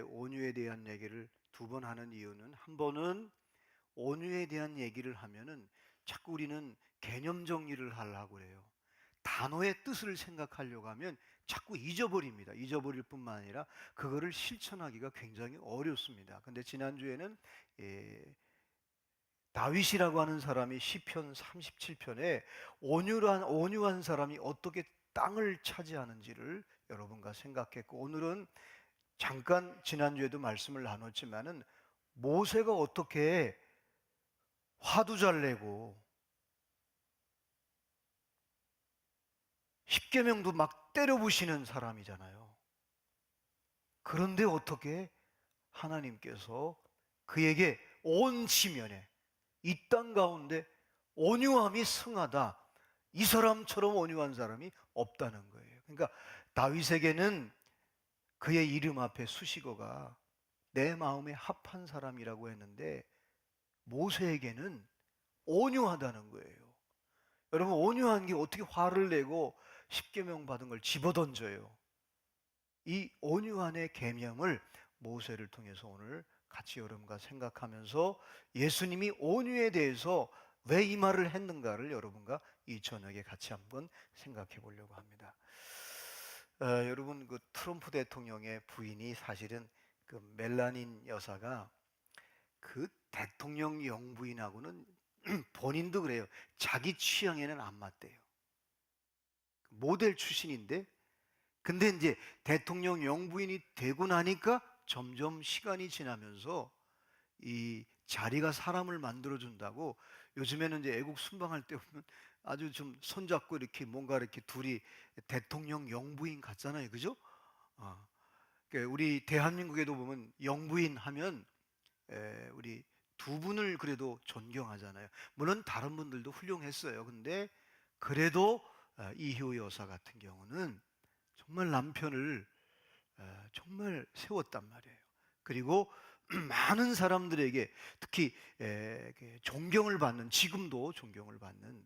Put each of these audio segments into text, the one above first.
온유에 대한 얘기를 두 번 하는 이유는, 한 번은 온유에 대한 얘기를 하면은 자꾸 우리는 개념 정리를 하려고 그래요. 단어의 뜻을 생각하려고 하면 자꾸 잊어버립니다. 잊어버릴 뿐만 아니라 그거를 실천하기가 굉장히 어렵습니다. 근데 지난주에는 다윗이라고 하는 사람이 시편 37편에 온유한 사람이 어떻게 땅을 차지하는지를 여러분과 생각했고, 오늘은 잠깐 지난주에도 말씀을 나눴지만은 모세가 어떻게 화도 잘 내고 십계명도 막 때려부시는 사람이잖아요. 그런데 어떻게 하나님께서 그에게 온 지면에 이 땅 가운데 온유함이 승하다, 이 사람처럼 온유한 사람이 없다는 거예요. 그러니까 다윗에게는 그의 이름 앞에 수식어가 내 마음에 합한 사람이라고 했는데, 모세에게는 온유하다는 거예요. 여러분, 온유한 게 어떻게 화를 내고 십계명 받은 걸 집어던져요? 이 온유한의 계명을 모세를 통해서 오늘 같이 여러분과 생각하면서 예수님이 온유에 대해서 왜 이 말을 했는가를 여러분과 이 저녁에 같이 한번 생각해 보려고 합니다. 여러분, 그 트럼프 대통령의 부인이 사실은 그 멜라닌 여사가 그 대통령 영부인하고는 본인도 그래요. 자기 취향에는 안 맞대요. 모델 출신인데, 근데 이제 대통령 영부인이 되고 나니까 점점 시간이 지나면서 이 자리가 사람을 만들어준다고, 요즘에는 이제 애국 순방할 때 보면 아주 좀 손잡고 이렇게 뭔가 이렇게 둘이 대통령 영부인 같잖아요. 그죠? 그러니까 우리 대한민국에도 보면 영부인 하면 우리 두 분을 그래도 존경하잖아요. 물론 다른 분들도 훌륭했어요. 근데 그래도 이효 여사 같은 경우는 정말 남편을 정말 세웠단 말이에요. 그리고 많은 사람들에게 특히 존경을 받는, 지금도 존경을 받는,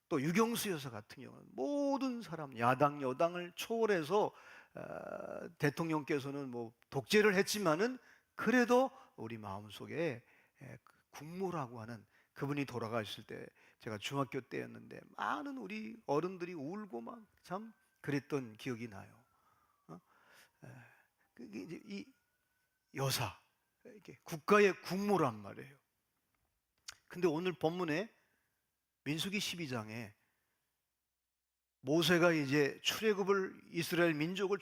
또 유경수 여사 같은 경우는 모든 사람, 야당 여당을 초월해서 대통령께서는 뭐 독재를 했지만은 그래도 우리 마음속에 국모라고 하는, 그분이 돌아가셨을 때 제가 중학교 때였는데 많은 우리 어른들이 울고 막 참 그랬던 기억이 나요. 어? 이제 이 여사, 이게 국가의 국모란 말이에요. 근데 오늘 본문에 민수기 12장에 모세가 이제 이스라엘 민족을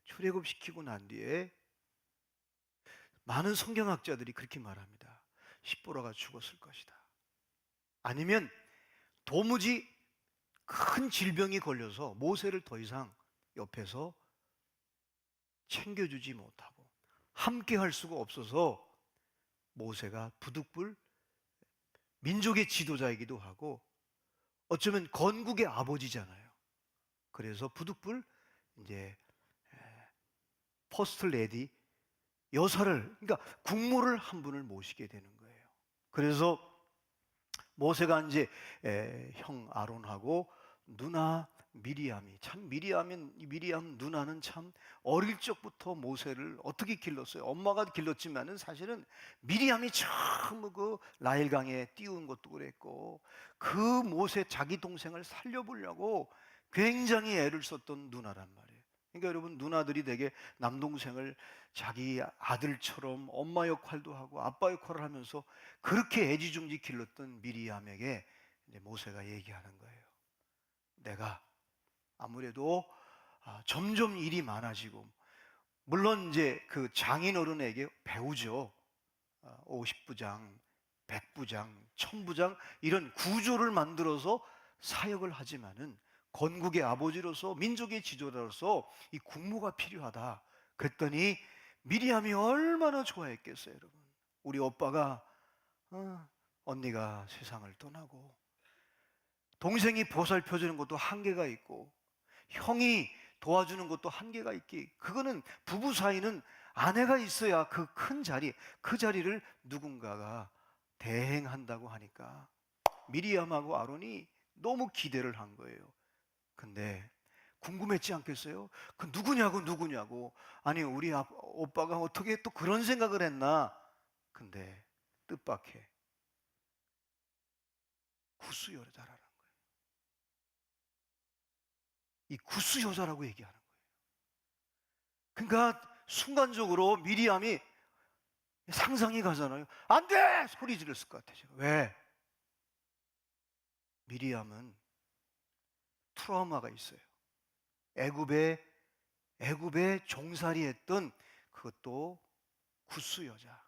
출애굽시키고 난 뒤에 많은 성경학자들이 그렇게 말합니다. 십보라가 죽었을 것이다. 아니면 도무지 큰 질병이 걸려서 모세를 더 이상 옆에서 챙겨주지 못하고 함께 할 수가 없어서 모세가 부득불 민족의 지도자이기도 하고 어쩌면 건국의 아버지잖아요. 그래서 부득불 이제 퍼스트 레디 여사를, 그러니까 국모를 한 분을 모시게 되는 거예요. 그래서 모세가 이제 형 아론하고 누나 미리암이, 참 미리암 누나는 참 어릴 적부터 모세를 어떻게 길렀어요? 엄마가 길렀지만은 사실은 미리암이 처음 그 나일강에 띄운 것도 그랬고, 그 모세 자기 동생을 살려보려고 굉장히 애를 썼던 누나란 말이에요. 그러니까 여러분, 누나들이 되게 남동생을 자기 아들처럼 엄마 역할도 하고 아빠 역할을 하면서 그렇게 애지중지 길렀던 미리암에게 이제 모세가 얘기하는 거예요. 내가 아무래도 점점 일이 많아지고, 물론 이제 그 장인어른에게 배우죠. 50부장, 100부장, 1000부장 이런 구조를 만들어서 사역을 하지만은 건국의 아버지로서 민족의 지도자로서 이 국무가 필요하다. 그랬더니 미리암이 얼마나 좋아했겠어요, 여러분. 우리 오빠가 언니가 세상을 떠나고 동생이 보살펴주는 것도 한계가 있고 형이 도와주는 것도 한계가 있기, 그거는 부부 사이는 아내가 있어야 그 큰 자리, 그 자리를 누군가가 대행한다고 하니까 미리암하고 아론이 너무 기대를 한 거예요. 근데 궁금했지 않겠어요? 그 누구냐고. 아니, 우리 오빠가 어떻게 또 그런 생각을 했나? 근데 뜻밖의 구스 여자라는 거예요. 이 구스 여자라고 얘기하는 거예요. 그러니까 순간적으로 미리암이 상상이 가잖아요. 안 돼! 소리 지렀을 것 같아요. 왜? 미리암은 트라우마가 있어요. 애굽에 종살이했던 그것도 구스 여자.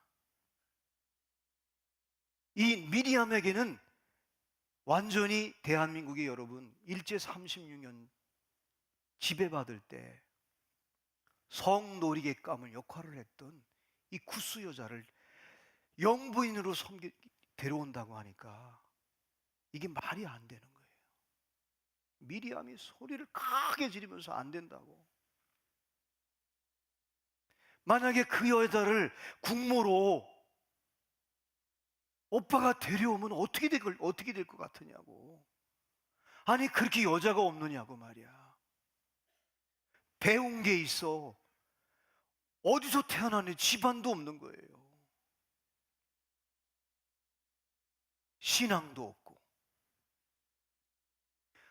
이 미리암에게는 완전히 대한민국의 여러분 일제 36년 지배받을 때 성놀이개 가문 역할을 했던 이 구스 여자를 영부인으로 데려온다고 하니까 이게 말이 안 되는 거예요. 미리암이 소리를 크게 지르면서 안 된다고. 만약에 그 여자를 국모로 오빠가 데려오면 어떻게 될 것 같으냐고. 아니, 그렇게 여자가 없느냐고 말이야. 배운 게 있어. 어디서 태어나는 집안도 없는 거예요. 신앙도 없고.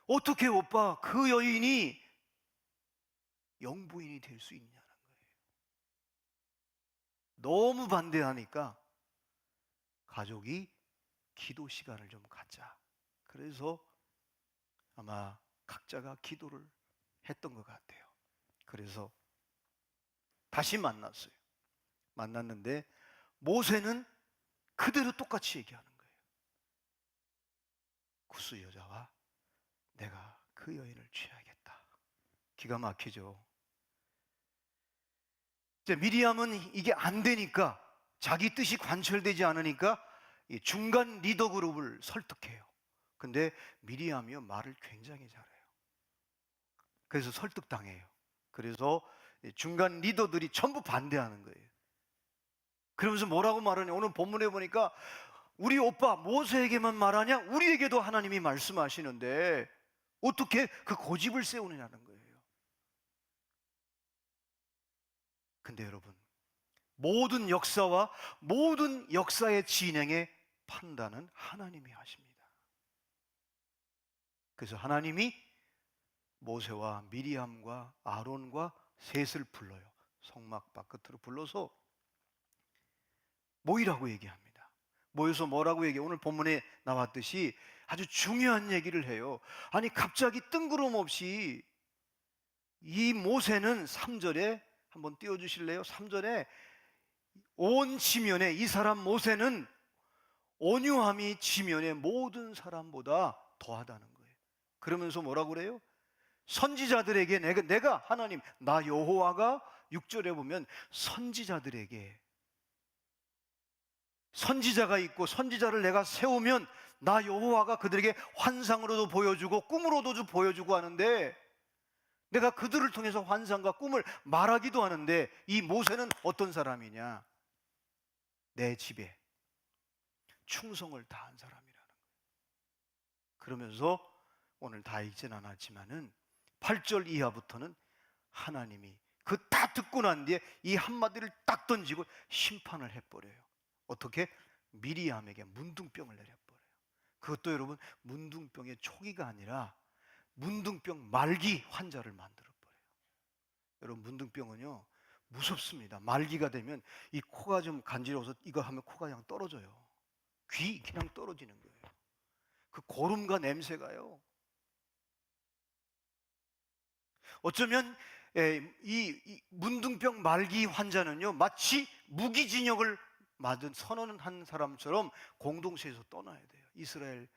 어떻게 오빠 그 여인이 영부인이 될 수 있냐는 거예요. 너무 반대하니까 가족이 기도 시간을 좀 갖자. 그래서 아마 각자가 기도를 했던 것 같아요. 그래서 다시 만났어요. 만났는데 모세는 그대로 똑같이 얘기하는 거예요. 구스 여자와 내가 그 여인을 취하겠다. 기가 막히죠. 이제 미리암은 이게 안 되니까, 자기 뜻이 관철되지 않으니까 이 중간 리더 그룹을 설득해요. 근데 미리암이요 말을 굉장히 잘해요. 그래서 설득당해요. 그래서 중간 리더들이 전부 반대하는 거예요. 그러면서 뭐라고 말하냐, 오늘 본문에 보니까 우리 오빠 모세에게만 말하냐, 우리에게도 하나님이 말씀하시는데 어떻게 그 고집을 세우느냐는 거예요. 근데 여러분, 모든 역사와 모든 역사의 진행의 판단은 하나님이 하십니다. 그래서 하나님이 모세와 미리암과 아론과 셋을 불러요. 성막 바깥으로 불러서 모이라고 얘기합니다. 모여서 뭐라고 얘기해요? 오늘 본문에 나왔듯이 아주 중요한 얘기를 해요. 아니, 갑자기 뜬구름없이 이 모세는 3절에 한번 띄워주실래요? 3절에 온 지면에, 이 사람 모세는 온유함이 지면의 모든 사람보다 더하다는 거예요. 그러면서 뭐라고 그래요? 선지자들에게 내가 하나님, 나 여호와가 6절에 보면 선지자들에게, 선지자가 있고 선지자를 내가 세우면 나 여호와가 그들에게 환상으로도 보여주고 꿈으로도 보여주고 하는데, 내가 그들을 통해서 환상과 꿈을 말하기도 하는데, 이 모세는 어떤 사람이냐? 내 집에 충성을 다한 사람이라는 거예요. 그러면서 오늘 다 읽진 않았지만은 8절 이하부터는 하나님이 그 다 듣고 난 뒤에 이 한마디를 딱 던지고 심판을 해버려요. 어떻게? 미리암에게 문둥병을 내려버려요. 그것도 여러분 문둥병의 초기가 아니라 문둥병 말기 환자를 만들어버려요. 여러분, 문둥병은요 무섭습니다. 말기가 되면 이 코가 좀 간지러워서 이거 하면 코가 그냥 떨어져요. 귀 그냥 떨어지는 거예요. 그 고름과 냄새가요. 어쩌면 이 문둥병 말기 환자는요 마치 무기징역을 맞은 선언한 사람처럼 공동체에서 떠나야 돼요. 이스라엘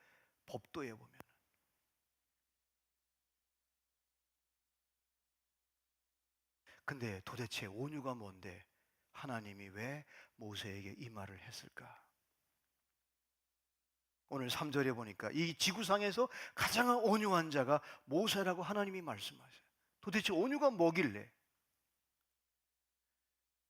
법도에 보면. 근데 도대체 온유가 뭔데 하나님이 왜 모세에게 이 말을 했을까? 오늘 3절에 보니까 이 지구상에서 가장 온유한 자가 모세라고 하나님이 말씀하셔요. 도대체 온유가 뭐길래?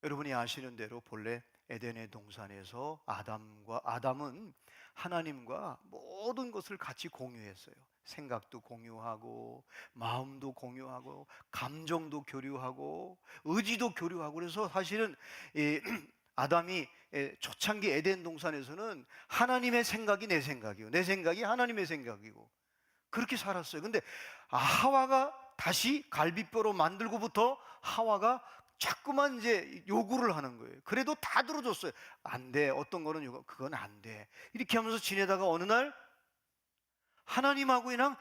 여러분이 아시는 대로 본래 에덴의 동산에서 아담은 하나님과 모든 것을 같이 공유했어요. 생각도 공유하고, 마음도 공유하고, 감정도 교류하고, 의지도 교류하고. 그래서 사실은 이 아담이 초창기 에덴 동산에서는 하나님의 생각이 내 생각이고, 내 생각이 하나님의 생각이고, 그렇게 살았어요. 근데 하와가 다시 갈비뼈로 만들고부터 하와가 자꾸만 이제 요구를 하는 거예요. 그래도 다 들어줬어요. 안 돼. 어떤 거는 그건 안 돼. 이렇게 하면서 지내다가 어느 날 하나님하고 그냥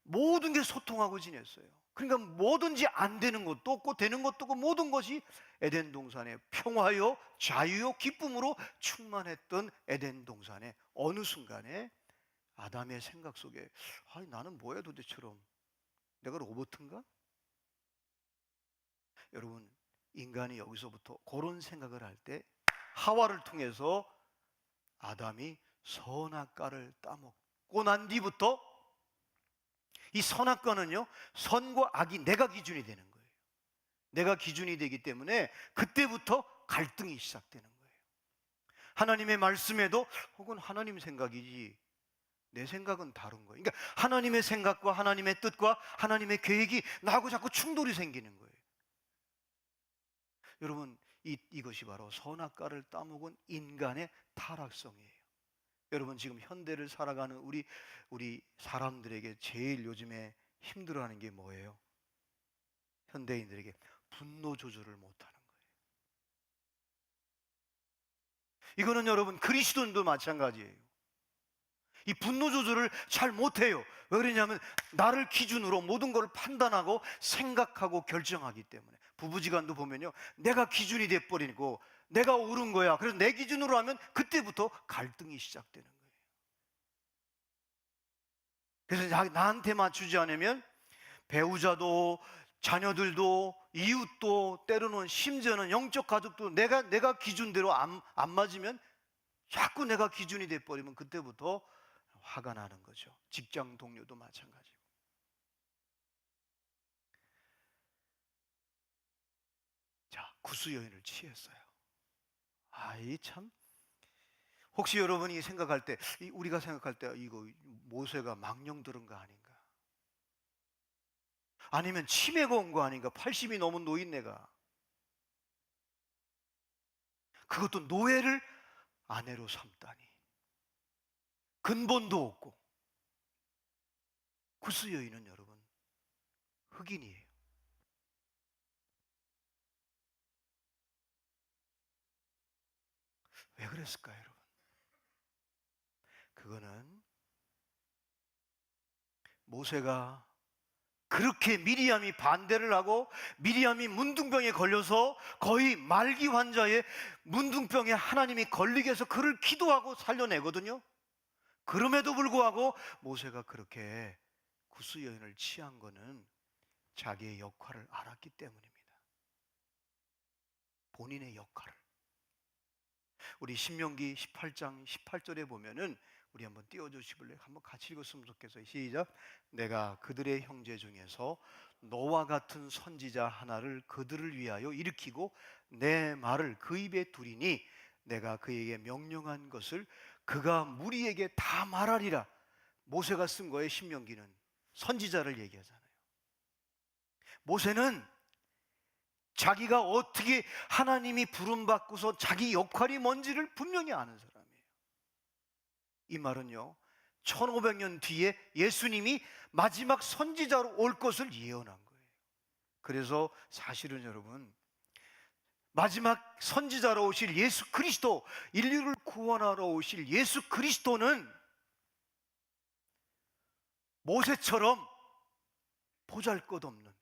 모든 게 소통하고 지냈어요. 그러니까 뭐든지 안 되는 것도 없고 되는 것도 없고 모든 것이 에덴 동산의 평화요, 자유요, 기쁨으로 충만했던 에덴 동산의 어느 순간에 아담의 생각 속에 아니 나는 뭐야 도대체럼, 내가 로봇인가? 여러분, 인간이 여기서부터 그런 생각을 할 때 하와를 통해서 아담이 선악과를 따먹고 난 뒤부터 이 선악과는요, 선과 악이 내가 기준이 되는 거예요. 내가 기준이 되기 때문에 그때부터 갈등이 시작되는 거예요. 하나님의 말씀에도 혹은 하나님 생각이지 내 생각은 다른 거예요. 그러니까 하나님의 생각과 하나님의 뜻과 하나님의 계획이 나하고 자꾸 충돌이 생기는 거예요. 여러분, 이것이 바로 선악과를 따먹은 인간의 타락성이에요. 여러분, 지금 현대를 살아가는 우리 사람들에게 제일 요즘에 힘들어하는 게 뭐예요? 현대인들에게 분노 조절을 못하는 거예요. 이거는 여러분 그리스도인도 마찬가지예요. 이 분노 조절을 잘 못해요. 왜 그러냐면 나를 기준으로 모든 걸 판단하고 생각하고 결정하기 때문에. 부부지간도 보면요, 내가 기준이 돼버리고 내가 옳은 거야, 그래서 내 기준으로 하면 그때부터 갈등이 시작되는 거예요. 그래서 나한테 맞추지 않으면 배우자도 자녀들도 이웃도 때로는 심지어는 영적 가족도 내가 기준대로 안 맞으면 자꾸 내가 기준이 돼버리면 그때부터 화가 나는 거죠. 직장 동료도 마찬가지고. 자, 구스 여인을 취했어요. 이 참. 혹시 여러분이 생각할 때, 우리가 생각할 때 이거 모세가 망령 들은 거 아닌가? 아니면 치매가 온 거 아닌가? 80이 넘은 노인네가. 그것도 노예를 아내로 삼다니. 근본도 없고. 구스 여인은 여러분 흑인이에요. 왜 그랬을까요, 여러분? 그거는 모세가 그렇게 미리암이 반대를 하고 미리암이 문둥병에 걸려서 거의 말기 환자의 문둥병에 하나님이 걸리게 해서 그를 기도하고 살려내거든요. 그럼에도 불구하고 모세가 그렇게 구스 여인을 취한 거는 자기의 역할을 알았기 때문입니다. 본인의 역할을. 우리 신명기 18장 18절에 보면은, 우리 한번 띄워주시길래 한번 같이 읽었으면 좋겠어요. 시작. 내가 그들의 형제 중에서 너와 같은 선지자 하나를 그들을 위하여 일으키고 내 말을 그 입에 두리니 내가 그에게 명령한 것을 그가 무리에게 다 말하리라. 모세가 쓴 거예요. 신명기는 선지자를 얘기하잖아요. 모세는 자기가 어떻게 하나님이 부름받고서 자기 역할이 뭔지를 분명히 아는 사람이에요. 이 말은요, 1500년 뒤에 예수님이 마지막 선지자로 올 것을 예언한 거예요. 그래서 사실은 여러분, 마지막 선지자로 오실 예수 그리스도, 인류를 구원하러 오실 예수 그리스도는 모세처럼 보잘것없는,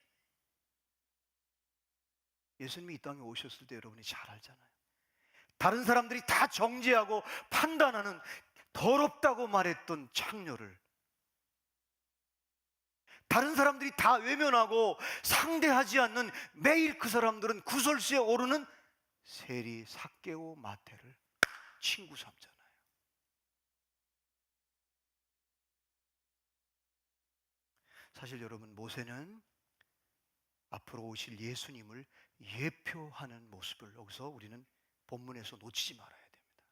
예수님이 이 땅에 오셨을 때 여러분이 잘 알잖아요. 다른 사람들이 다 정죄하고 판단하는 더럽다고 말했던 창녀를 다른 사람들이 다 외면하고 상대하지 않는, 매일 그 사람들은 구설수에 오르는 세리, 삭개오, 마태를 친구 삼잖아요. 사실 여러분, 모세는 앞으로 오실 예수님을 예표하는 모습을 여기서 우리는 본문에서 놓치지 말아야 됩니다.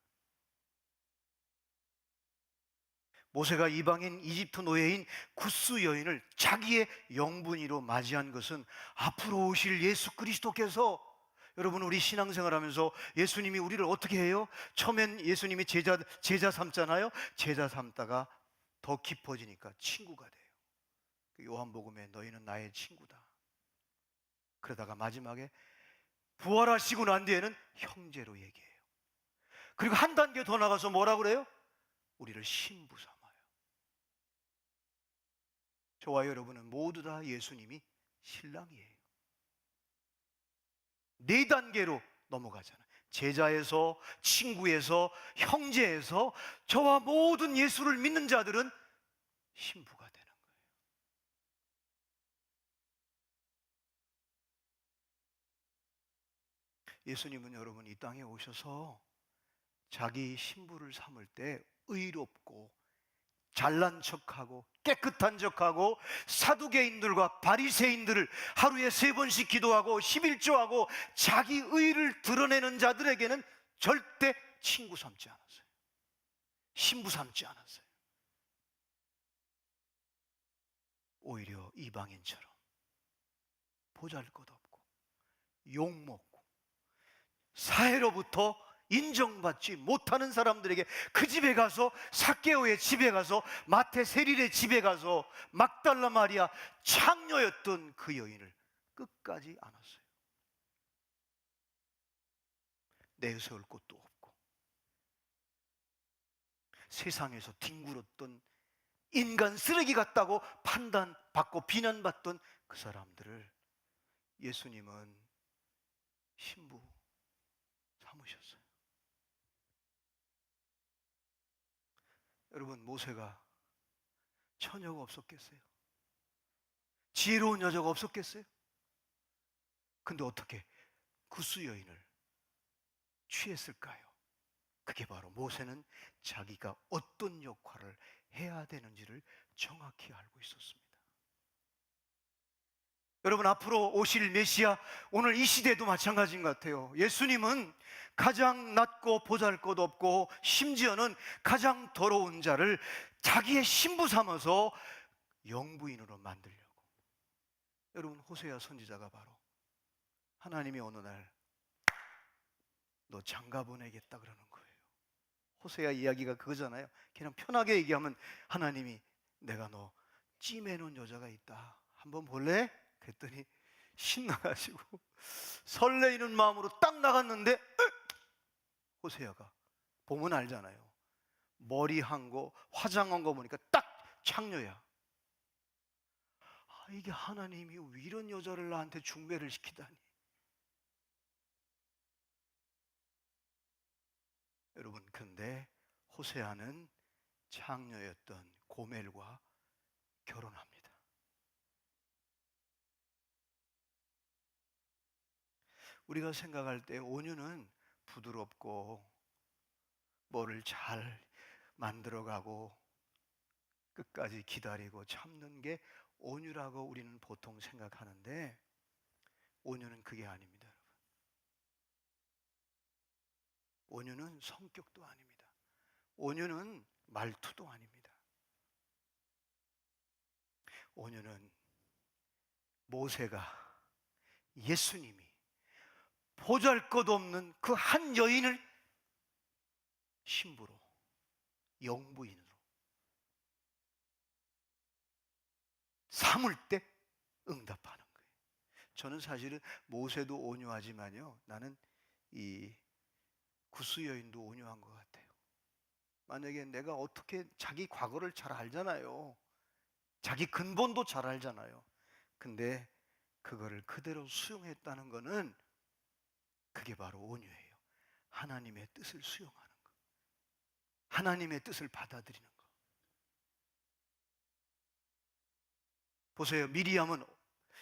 모세가 이방인 이집트 노예인 구스 여인을 자기의 영분이로 맞이한 것은 앞으로 오실 예수 그리스도께서, 여러분, 우리 신앙생활하면서 예수님이 우리를 어떻게 해요? 처음엔 예수님이 제자 삼잖아요. 제자 삼다가 더 깊어지니까 친구가 돼요. 요한복음에 너희는 나의 친구다. 그러다가 마지막에 부활하시고 난 뒤에는 형제로 얘기해요. 그리고 한 단계 더 나가서 뭐라 그래요? 우리를 신부 삼아요. 저와 여러분은 모두 다 예수님이 신랑이에요. 네 단계로 넘어가잖아요. 제자에서, 친구에서, 형제에서 저와 모든 예수를 믿는 자들은 신부가 되는 거예요. 예수님은 여러분 이 땅에 오셔서 자기 신부를 삼을 때 의롭고 잘난 척하고 깨끗한 척하고 사두개인들과 바리새인들을 하루에 3번씩 기도하고 11조하고 자기 의를 드러내는 자들에게는 절대 친구 삼지 않았어요. 신부 삼지 않았어요. 오히려 이방인처럼 보잘것없고 욕먹고 사회로부터 인정받지 못하는 사람들에게 그 집에 가서, 삭개오의 집에 가서, 마태 세릴의 집에 가서 막달라 마리아, 창녀였던 그 여인을 끝까지 안았어요. 내세울 곳도 없고 세상에서 뒹굴었던 인간 쓰레기 같다고 판단받고 비난받던 그 사람들을 예수님은 신부 삼으셨어요. 여러분, 모세가 처녀가 없었겠어요? 지혜로운 여자가 없었겠어요? 근데 어떻게 구스 여인을 취했을까요? 그게 바로 모세는 자기가 어떤 역할을 해야 되는지를 정확히 알고 있었습니다. 여러분, 앞으로 오실 메시아, 오늘 이 시대도 마찬가지인 것 같아요. 예수님은 가장 낮고 보잘것없고 심지어는 가장 더러운 자를 자기의 신부 삼아서 영부인으로 만들려고. 여러분, 호세아 선지자가 바로 하나님이 어느 날 너 장가 보내겠다 그러는 거예요. 호세아 이야기가 그거잖아요. 그냥 편하게 얘기하면 하나님이 내가 너 찜해놓은 여자가 있다, 한번 볼래? 그랬더니 신나가지고 설레이는 마음으로 딱 나갔는데 호세아가 보면 알잖아요. 머리 한 거, 화장한 거 보니까 딱 창녀야. 아, 이게 하나님이 이런 여자를 나한테 중매를 시키다니. 여러분, 근데 호세아는 창녀였던 고멜과 결혼합니다. 우리가 생각할 때 온유는 부드럽고 뭐를 잘 만들어가고 끝까지 기다리고 참는 게 온유라고 우리는 보통 생각하는데, 온유는 그게 아닙니다. 온유는 성격도 아닙니다. 온유는 말투도 아닙니다. 온유는 모세가, 예수님이 보잘것없는 그 한 여인을 신부로, 영부인으로 삼을 때 응답하는 거예요. 저는 사실은 모세도 온유하지만요, 나는 이 구스 여인도 온유한 것 같아요. 만약에 내가 어떻게, 자기 과거를 잘 알잖아요. 자기 근본도 잘 알잖아요. 근데 그거를 그대로 수용했다는 거는 그게 바로 온유예요. 하나님의 뜻을 수용하는 거, 하나님의 뜻을 받아들이는 거. 보세요. 미리암은,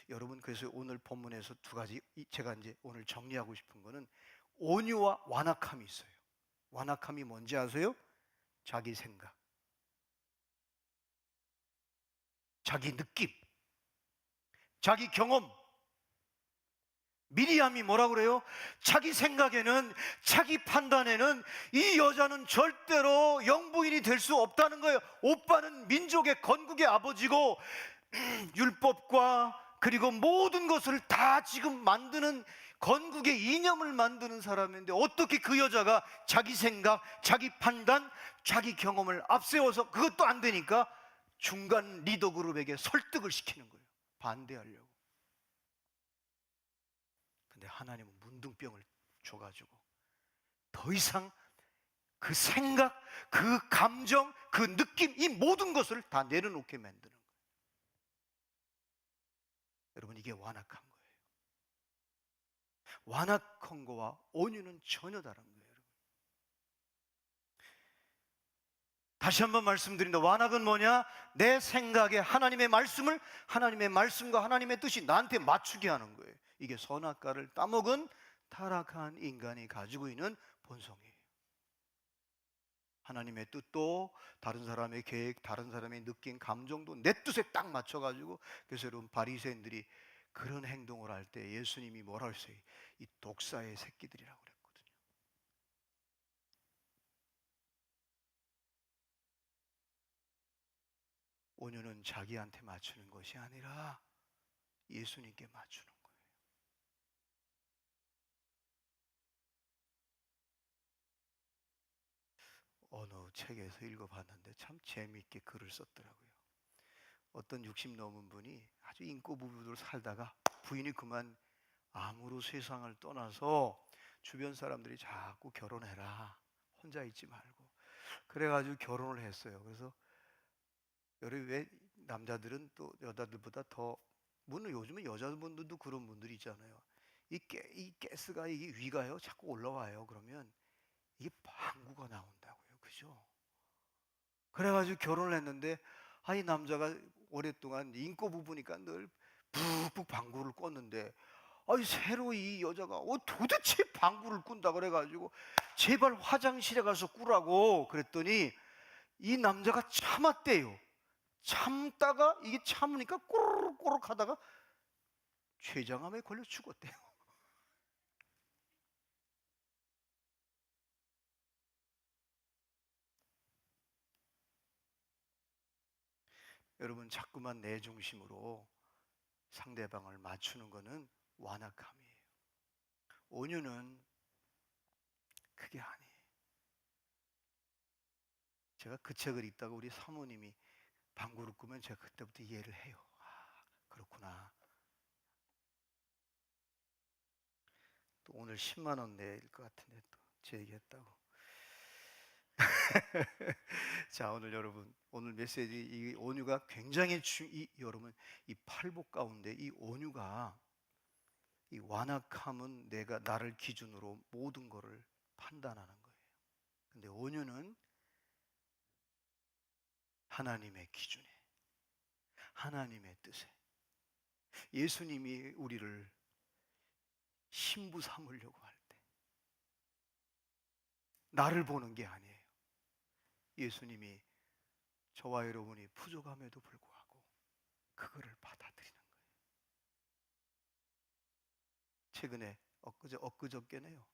여러분, 그래서 오늘 본문에서 두 가지, 제가 이제 오늘 정리하고 싶은 거는 온유와 완악함이 있어요. 완악함이 뭔지 아세요? 자기 생각, 자기 느낌, 자기 경험. 미리암이 뭐라 그래요? 자기 생각에는, 자기 판단에는 이 여자는 절대로 영부인이 될 수 없다는 거예요. 오빠는 민족의 건국의 아버지고 율법과 그리고 모든 것을 다 지금 만드는, 건국의 이념을 만드는 사람인데 어떻게 그 여자가 자기 생각, 자기 판단, 자기 경험을 앞세워서, 그것도 안 되니까 중간 리더 그룹에게 설득을 시키는 거예요. 반대하려고. 근데 하나님은 문둥병을 줘가지고 더 이상 그 생각, 그 감정, 그 느낌, 이 모든 것을 다 내려놓게 만드는 거예요. 여러분, 이게 완악한 거예요. 완악한 거와 온유는 전혀 다른 거예요. 여러분, 다시 한번 말씀드린다. 완악은 뭐냐? 내 생각에 하나님의 말씀을, 하나님의 말씀과 하나님의 뜻이 나한테 맞추게 하는 거예요. 이게 선악과를 따먹은 타락한 인간이 가지고 있는 본성이에요. 하나님의 뜻도, 다른 사람의 계획, 다른 사람의 느낀 감정도 내 뜻에 딱 맞춰가지고. 그래서 여러분, 바리새인들이 그런 행동을 할 때 예수님이 뭐라 했어요? 이 독사의 새끼들이라고 그랬거든요. 온유는 자기한테 맞추는 것이 아니라 예수님께 맞추는 거예요. 어느 책에서 읽어봤는데 참 재미있게 글을 썼더라고요. 어떤 60 넘은 분이 아주 인고 부부로 살다가 부인이 그만 암으로 세상을 떠나서 주변 사람들이 자꾸 결혼해라, 혼자 있지 말고, 그래가지고 결혼을 했어요. 그래서 여러, 왜 남자들은 또 여자들보다 더, 물론 요즘은 여자분들도 그런 분들이 있잖아요. 이 가스가, 이게 위가요 자꾸 올라와요. 그러면 이게 방구가 나온다고요. 그죠? 그래가지고 결혼을 했는데, 이 남자가 오랫동안 인고 부부니까 늘 푹푹 방구를 꿨는데, 새로 이 여자가 도대체 방구를 꾼다 그래가지고 제발 화장실에 가서 꾸라고 그랬더니 이 남자가 참았대요. 참다가 이게 참으니까 꼬르륵 하다가 췌장암에 걸려 죽었대요. 여러분, 자꾸만 내 중심으로 상대방을 맞추는 것은 완악함이에요. 온유는 그게 아니에요. 제가 그 책을 읽다가 우리 사모님이 방구를 꾸면 제가 그때부터 이해를 해요. 그렇구나. 또 오늘 10만 원 내일 것 같은데 또 제 얘기했다고. 자, 오늘 여러분, 오늘 메시지, 이 온유가 굉장히 여러분, 이 팔복 가운데 이 온유가, 이 완악함은 내가 나를 기준으로 모든 것을 판단하는 거예요. 근데 온유는 하나님의 기준에, 하나님의 뜻에, 예수님이 우리를 신부 삼으려고 할 때 나를 보는 게 아니에요. 예수님이 저와 여러분이 부족함에도 불구하고 그거를 받아들이는 거예요. 최근에 엊그저께네요.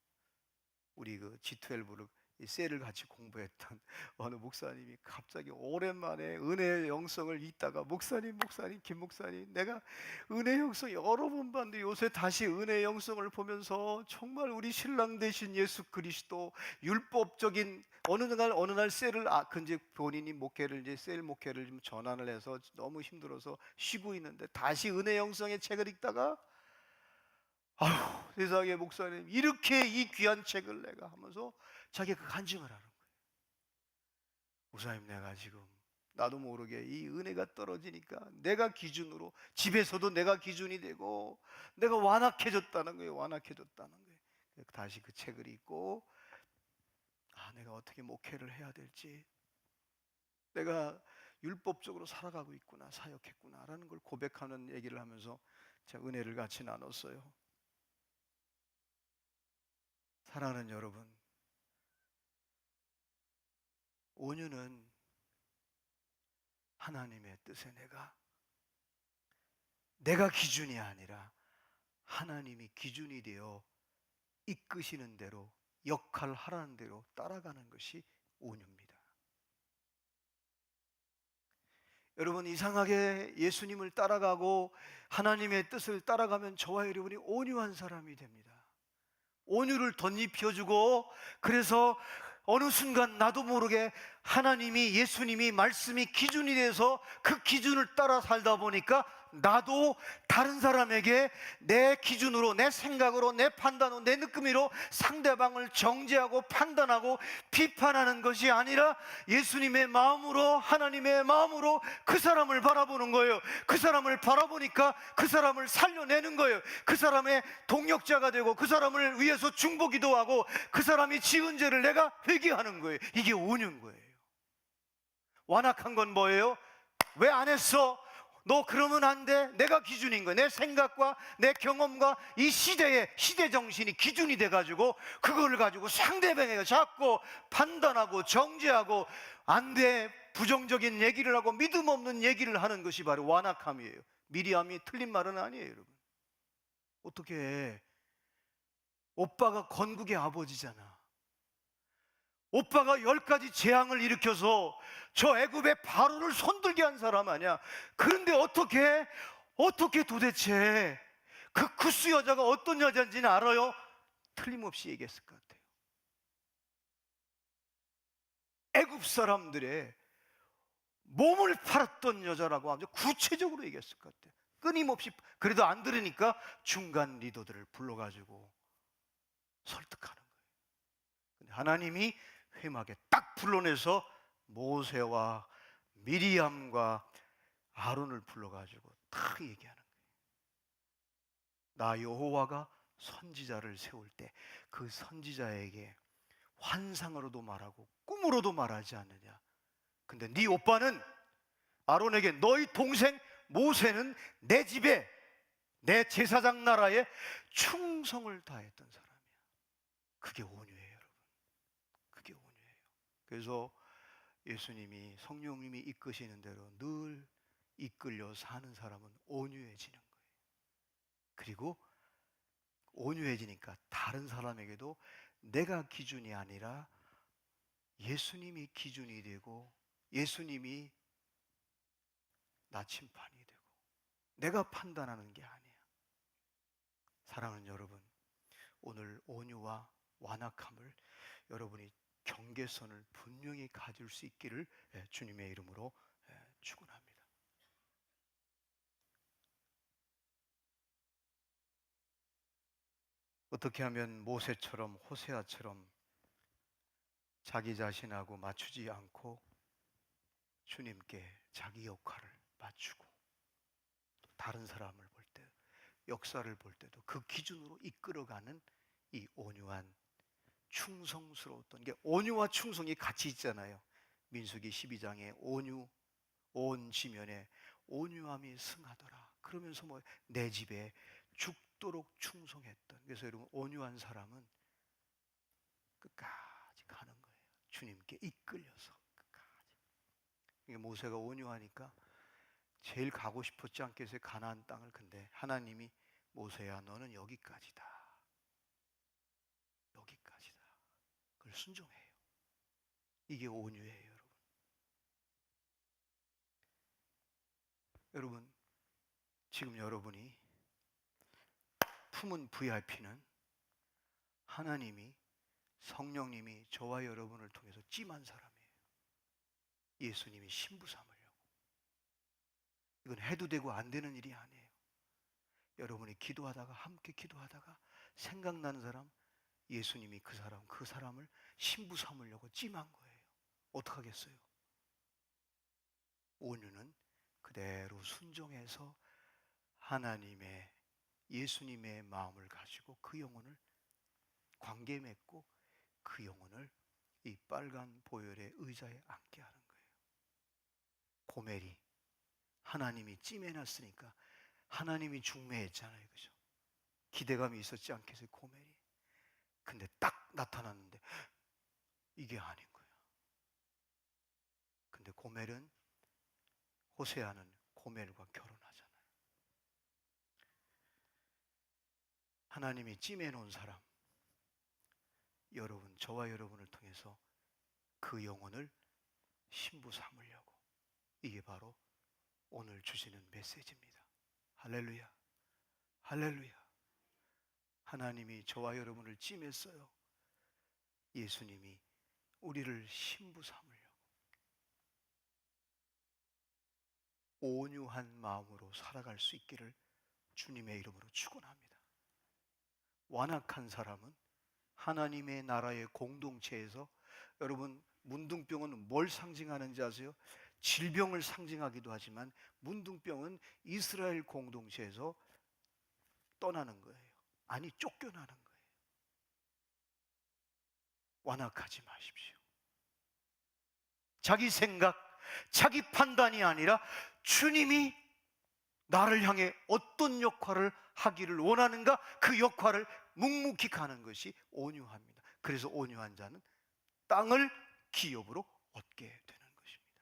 우리 그 G12를 셀을 같이 공부했던 어느 목사님이 갑자기 오랜만에 은혜의 영성을 읽다가, 목사님, 김 목사님, 내가 은혜의 영성 여러 번 봤는데 요새 다시 은혜의 영성을 보면서 정말 우리 신랑 되신 예수 그리스도 율법적인, 어느 날 셀을, 이제 본인이 목회를, 이제 셀 목회를 좀 전환을 해서 너무 힘들어서 쉬고 있는데 다시 은혜의 영성의 책을 읽다가, 아휴, 세상에 목사님, 이렇게 이 귀한 책을 내가 하면서 자기가 간증을 하는 거예요. 목사님, 내가 지금 나도 모르게 이 은혜가 떨어지니까 내가 기준으로, 집에서도 내가 기준이 되고 내가 완악해졌다는 거예요. 완악해졌다는 거예요. 다시 그 책을 읽고, 내가 어떻게 목회를 해야 될지, 내가 율법적으로 살아가고 있구나, 사역했구나 라는 걸 고백하는 얘기를 하면서 제가 은혜를 같이 나눴어요. 사랑하는 여러분, 온유는 하나님의 뜻에 내가 기준이 아니라 하나님이 기준이 되어 이끄시는 대로, 역할하라는 대로 따라가는 것이 온유입니다. 여러분, 이상하게 예수님을 따라가고 하나님의 뜻을 따라가면 저와 여러분이 온유한 사람이 됩니다. 온유를 덧입혀주고, 그래서 어느 순간 나도 모르게 하나님이, 예수님이, 말씀이 기준이 돼서 그 기준을 따라 살다 보니까 나도 다른 사람에게 내 기준으로, 내 생각으로, 내 판단으로, 내 느낌으로 상대방을 정죄하고 판단하고 비판하는 것이 아니라 예수님의 마음으로, 하나님의 마음으로 그 사람을 바라보는 거예요. 그 사람을 바라보니까 그 사람을 살려내는 거예요. 그 사람의 동역자가 되고 그 사람을 위해서 중보기도 하고 그 사람이 지은 죄를 내가 회개하는 거예요. 이게 온유인 거예요. 완악한 건 뭐예요? 왜 안 했어? 너 그러면 안 돼. 내가 기준인 거야. 내 생각과 내 경험과 이 시대의 시대 정신이 기준이 돼가지고 그걸 가지고 상대방에게 자꾸 판단하고 정죄하고 안 돼, 부정적인 얘기를 하고 믿음 없는 얘기를 하는 것이 바로 완악함이에요. 미리암이 틀린 말은 아니에요, 여러분. 어떻게 해? 오빠가 건국의 아버지잖아. 오빠가 10가지 재앙을 일으켜서 저 애굽의 바로를 손들게 한 사람 아니야. 그런데 어떻게 도대체 그 구스 여자가 어떤 여자인지는 알아요? 틀림없이 얘기했을 것 같아요. 애굽 사람들의 몸을 팔았던 여자라고 아주 구체적으로 얘기했을 것 같아요. 끊임없이. 그래도 안 들으니까 중간 리더들을 불러가지고 설득하는 거예요. 근데 하나님이 회막에 딱 불러내서 모세와 미리암과 아론을 불러가지고 딱 얘기하는 거예요. 나 여호와가 선지자를 세울 때 그 선지자에게 환상으로도 말하고 꿈으로도 말하지 않느냐. 근데 네 오빠는 아론에게 너희 동생 모세는 내 집에, 내 제사장 나라에 충성을 다했던 사람이야. 그게 온유예요, 여러분. 그게 온유예요. 그래서 예수님이, 성령님이 이끄시는 대로 늘 이끌려 사는 사람은 온유해지는 거예요. 그리고 온유해지니까 다른 사람에게도 내가 기준이 아니라 예수님이 기준이 되고 예수님이 나침판이 되고 내가 판단하는 게 아니야. 사랑하는 여러분, 오늘 온유와 완악함을 여러분이 경계선을 분명히 가질 수 있기를 주님의 이름으로 축원합니다. 어떻게 하면 모세처럼, 호세아처럼 자기 자신하고 맞추지 않고 주님께 자기 역할을 맞추고 또 다른 사람을 볼 때, 역사를 볼 때도 그 기준으로 이끌어가는 이 온유한, 충성스러웠던 게, 온유와 충성이 같이 있잖아요. 민수기 12장에 온 지면에 온유함이 승하더라. 그러면서 뭐 내 집에 죽도록 충성했던. 그래서 여러분, 온유한 사람은 끝까지 가는 거예요. 주님께 이끌려서 끝까지. 이게 모세가 온유하니까 제일 가고 싶었지 않겠어요? 가나안 땅을. 근데 하나님이 모세야, 너는 여기까지다. 여기까지다. 그걸 순종해요. 이게 온유예요, 여러분. 여러분, 지금 여러분이 품은 VIP는 하나님이, 성령님이 저와 여러분을 통해서 찜한 사람이에요. 예수님이 신부 삼으려고. 이건 해도 되고 안 되는 일이 아니에요. 여러분이 기도하다가, 함께 기도하다가 생각나는 사람, 예수님이 그 사람을 신부 삼으려고 찜한 거예요. 어떡하겠어요? 온유는 그대로 순종해서 하나님의, 예수님의 마음을 가지고 그 영혼을 관계 맺고 그 영혼을 이 빨간 보혈의 의자에 앉게 하는 거예요. 고멜이 하나님이 찜해놨으니까 하나님이 중매했잖아요, 그죠? 기대감이 있었지 않겠어요, 고멜이? 근데 딱 나타났는데 이게 아닌 거야. 근데 고멜은, 호세아는 고멜과 결혼하잖아요. 하나님이 찜해놓은 사람, 여러분, 저와 여러분을 통해서 그 영혼을 신부 삼으려고, 이게 바로 오늘 주시는 메시지입니다. 할렐루야, 할렐루야. 하나님이 저와 여러분을 찜했어요. 예수님이 우리를 신부 삼으려고 온유한 마음으로 살아갈 수 있기를 주님의 이름으로 축원합니다. 완악한 사람은 하나님의 나라의 공동체에서, 여러분, 문둥병은 뭘 상징하는지 아세요? 질병을 상징하기도 하지만 문둥병은 이스라엘 공동체에서 떠나는 거예요. 아니, 쫓겨나는 거예요. 완악하지 마십시오. 자기 생각, 자기 판단이 아니라 주님이 나를 향해 어떤 역할을 하기를 원하는가, 그 역할을 묵묵히 가는 것이 온유합니다. 그래서 온유한 자는 땅을 기업으로 얻게 되는 것입니다.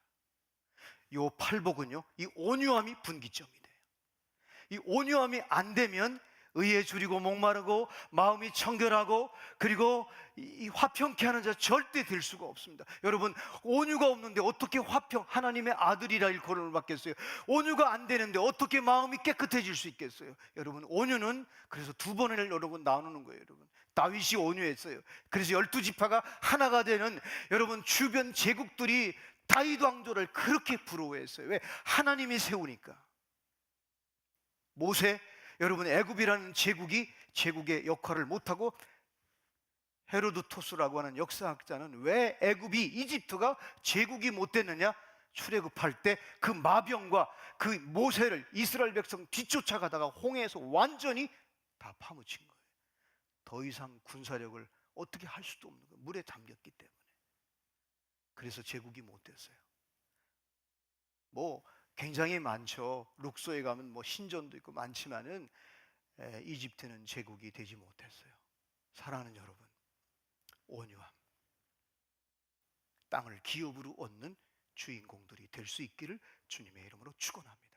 이 팔복은요, 이 온유함이 분기점이 돼요. 이 온유함이 안 되면 의에 줄이고 목마르고 마음이 청결하고 그리고 이 화평케 하는 자 절대 될 수가 없습니다. 여러분, 온유가 없는데 어떻게 하나님의 아들이라 일컬음을 받겠어요? 온유가 안 되는데 어떻게 마음이 깨끗해질 수 있겠어요? 여러분, 온유는 그래서 두 번을 여러분 나누는 거예요. 여러분, 다윗이 온유했어요. 그래서 12지파가 하나가 되는, 여러분, 주변 제국들이 다윗 왕조를 그렇게 부러워했어요. 왜? 하나님이 세우니까. 모세, 여러분, 애굽이라는 제국의 역할을 못하고, 헤로도토스라고 하는 역사학자는 왜 애굽이, 이집트가 제국이 못 됐느냐? 출애굽할 때 그 마병과 그 모세를 이스라엘 백성 뒤쫓아가다가 홍해에서 완전히 다 파묻힌 거예요. 더 이상 군사력을 어떻게 할 수도 없는 거예요. 물에 잠겼기 때문에. 그래서 제국이 못 됐어요. 뭐 굉장히 많죠. 룩소에 가면 뭐 신전도 있고 많지만은 이집트는 제국이 되지 못했어요. 사랑하는 여러분, 온유함, 땅을 기업으로 얻는 주인공들이 될 수 있기를 주님의 이름으로 축원합니다.